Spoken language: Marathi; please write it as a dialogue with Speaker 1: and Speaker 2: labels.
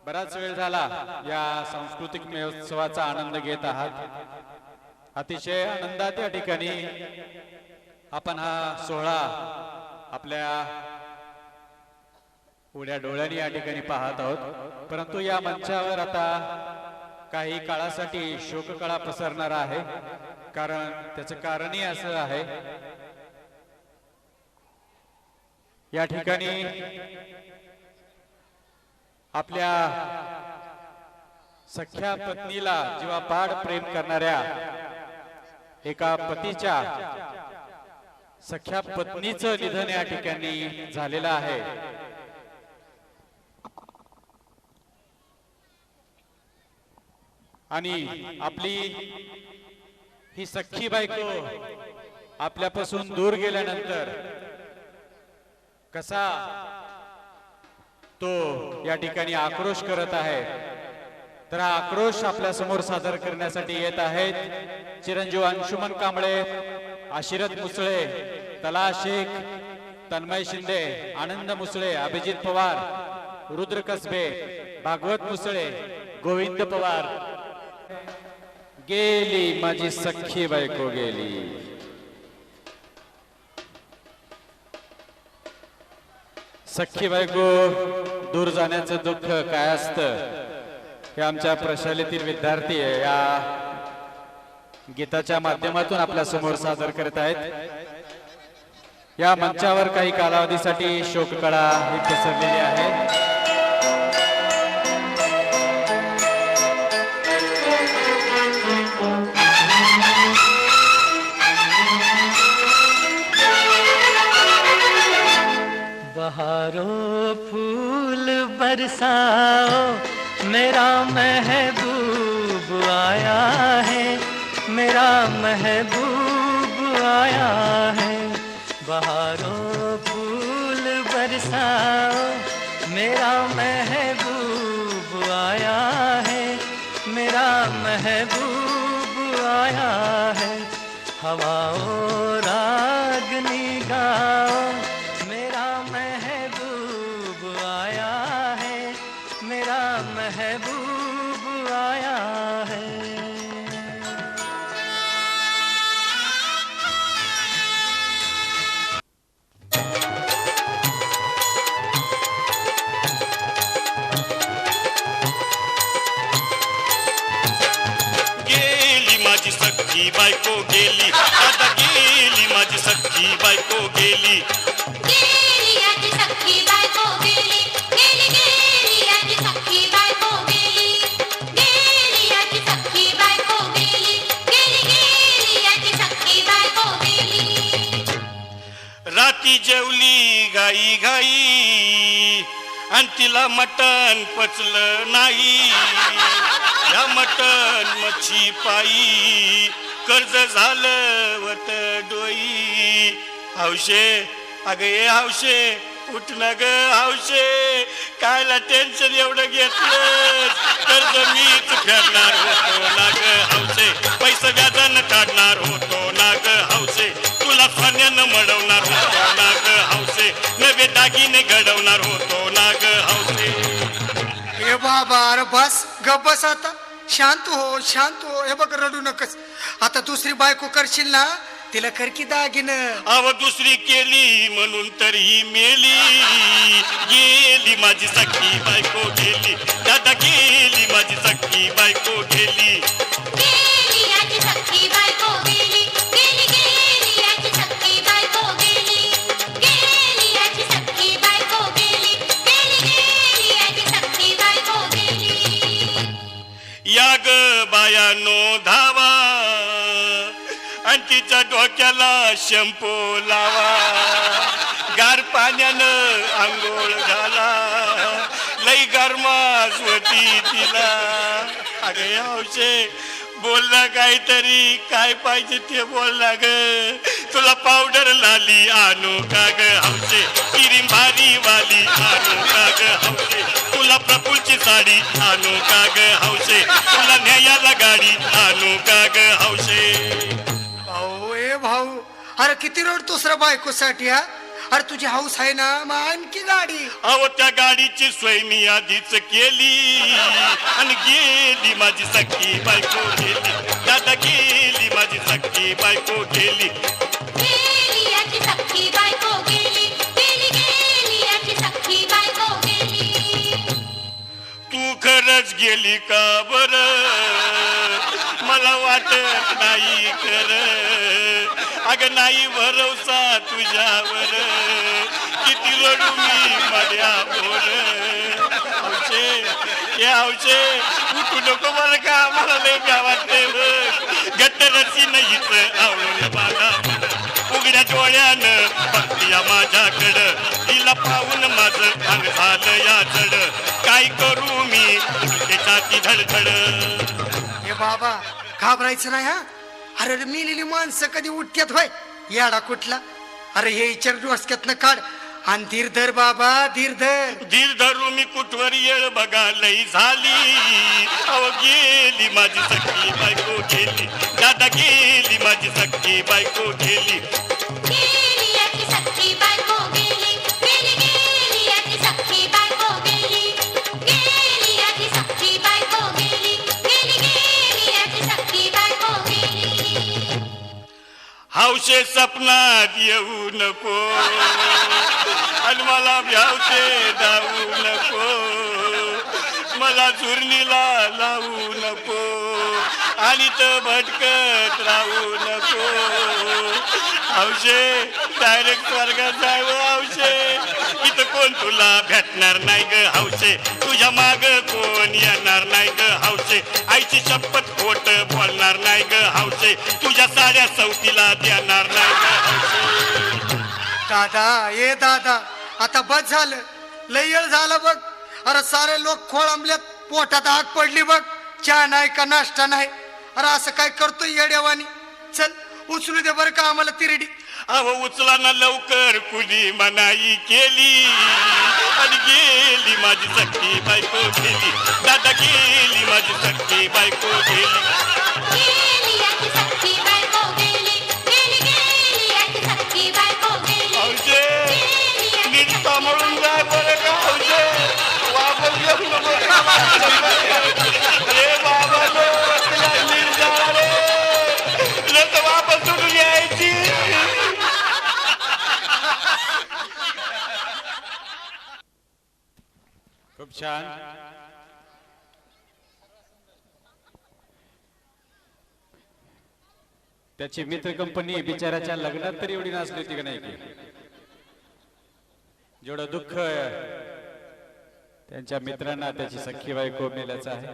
Speaker 1: बराच वेळ झाला या सांस्कृतिक महोत्सवाचा आनंद घेत आहात। अतिशय आनंदात या ठिकाणी आपण हा सोहळा आपल्या उघड्या डोळ्यांनी या ठिकाणी पाहत आहोत। परंतु या मंचावर आता काही काळासाठी शोककळा पसरणार आहे, कारण त्याचं कारणही असं आहे, या ठिकाणी आपल्या सख्या पत्नीला जीवापाड प्रेम करणाऱ्या एका पतीच्या सख्या पत्नीचं निधन या ठिकाणी झालेलं आहे। आणि आपली ही सख्खी बायको आपल्यापासून दूर गेल्यानंतर कसा तो या ठिकाणी आक्रोश करत आहे, तर हा आक्रोश आपल्या समोर सादर करण्यासाठी येत आहेत चिरंजीव अंशुमन कांबळे, आशिरत मुसळे, तला शेख, तन्मय शिंदे, आनंद मुसळे, अभिजित पवार, रुद्र कसबे, भागवत मुसळे, गोविंद पवार। गेली माझी सख्खी बायको गेली। सख्खी बायको दूर जाण्याचं दुःख काय असतं हे आमच्या प्रशालेतील विद्यार्थी या गीताच्या माध्यमातून आपल्या समोर सादर करत आहेत। या मंचावर काही कालावधीसाठी शोककळा ही पसरलेली आहे।
Speaker 2: बहारों फूल बरसाओ, मेरा महबूब आया है, मेरा महबूब आया है। बहारों फूल बरसाओ, मेरा महबूब आया है, मेरा महबूब आया है। हवाओं रागनी गाओ, महबूब आया है।
Speaker 3: गेली माझी सख्खी बायको गेली, आता गेली माझी सख्खी बायको गेली। राती जेवली गाई घाई आणि तिला मटण पचलं नाही। या मटण मच्छी पायी कर्ज झालं वत डोई। हौशे अगं ये हौशे उठ ना ग हौशे, कायला टेन्शन एवढं घेतलं, कर्ज मीच फेडणार होतो ना ग हौशे, पैसे व्याजानं काढणार होतो ना ग हौशे, तुला सोन्यानं मडवणार होतो ना ग हौशे, नवे दागिने घडवणार होतो ना ग हौशे।
Speaker 4: हे बाबा अरे बस गप बस, आता शांत हो शांत हो। हे बघ रडू नकस, आता दुसरी बायको करशील ना तिला कर की दागिनं।
Speaker 3: अव दुसरी केली म्हणून तर ही मेली। गेली माझी सख्खी बायको गेली, दादा गेली माझी सख्खी बायको गेली। या ग बायानो धावा आणि तिच्या डोक्याला शॅम्पू लावा, गार पाण्यानं आंघोळ घाला, लई गरमास होती तिला। अगे हौशे बोलला काहीतरी, काय पाहिजे ते बोलला ग, तुला पावडर लाली आणू का ग हौशे, क्रीम भारी वाली आणू का ग हौशे, तुला प्रफुलची साडी आणू का ग हौशे, तुला न्यायाला गाडी आणू का ग हौशे।
Speaker 4: भाऊ ए भाऊ, अरे किती रडतोस रे बायकोसाठी हा? अरे तुझी हाऊस आहे ना मग आणखी गाडी.
Speaker 3: अहो त्या गाडीची सोय मी आधीच केली आणि गेली माझी सख्खी बायको गेली. दादा गेली माझी सख्खी बायको गेली.
Speaker 5: गेली याची सख्खी बायको गेली, गेली गेली याची सख्खी बायको गेली.
Speaker 3: तू खरंच गेली का बर, मला वाटत नाही कर. अगं नाही भरवसा तुझ्यावर, किती रडू मी माझ्यावर. हौशे हे हौशे उठू नको बरं का, मला लय का वाटते. गट्टरची नाहीच आवडले मला उघड्या डोळ्यानं बघतीया माझ्याकडं. तिला पाहून माझं अंग झालं या चढ. काय करू मी त्याच्या ती धडधड.
Speaker 4: हे बाबा घाबरायचं नाही हा. अरे मिलेली माणसं कधी उठत्यात होय याडा कुठला. अरे हे विचार डोसक्यातनं काढ आणि धीर धर बाबा, धीर धर.
Speaker 3: धीर धरू मी कुठवर येळ बघा लई झाली. अव गेली माझी सख्खी बायको गेली. दादा गेली माझी सख्खी बायको गेली.
Speaker 5: गेली याची सख्खी बायको गेली, गेली गेली याची सख्खी बायको गेली. गेली याची सख्खी बायको गेली, गेली गेली याची सख्खी बायको गेली.
Speaker 3: हौशे सपनात येऊ नको आणि मला भ्यावते धावू नको. मला चुरणीला लावू नको आणि तर भटकत राहू नको. हौशे डायरेक्ट स्वर्गात जावं हौशे. इथं कोण तुला भेटणार नाही ग हौशे. तुझ्या माग कोण येणार नाही ग हौशे. आईची शपथ खोट बोलणार नाही ग हौशे. तुझ्या साड्या सवतीला देणार नाही ग हौशे.
Speaker 4: दादा ये दादा आता बस झालं, लय येळ झाला बघ. अरे सारे लोक खोळंबल्यात, पोटात आग पडली बघ. चहा नाही का नाश्ता नाही. अरे असं काय करतोय येड्यावानी. चल उचलू दे बरं का आम्हाला तिरडी.
Speaker 3: अहो उचला ना लवकर कुणी मनाई केली आणि गेली माझी सख्खी बायको गेली. दादा गेली माझी सख्खी बायको गेली.
Speaker 5: गेली याची सख्खी बायको गेली, गेली गेली याची सख्खी बायको गेली.
Speaker 3: हौशे
Speaker 5: गेली याची
Speaker 3: नीट सांभाळून जाय बरं का हौशे. वापस घेऊ नको रे बाबा नो, तुला नीट जा रे. तुला तर वापस सोडून यायची.
Speaker 1: खूप छान. त्याची मित्र कंपनी बिचाराच्या लग्नात तरी एवढी नाचली होती का नाही की. जेवढं दुःख त्यांच्या मित्रांना त्याची सख्खी बायको मेल्याचं आहे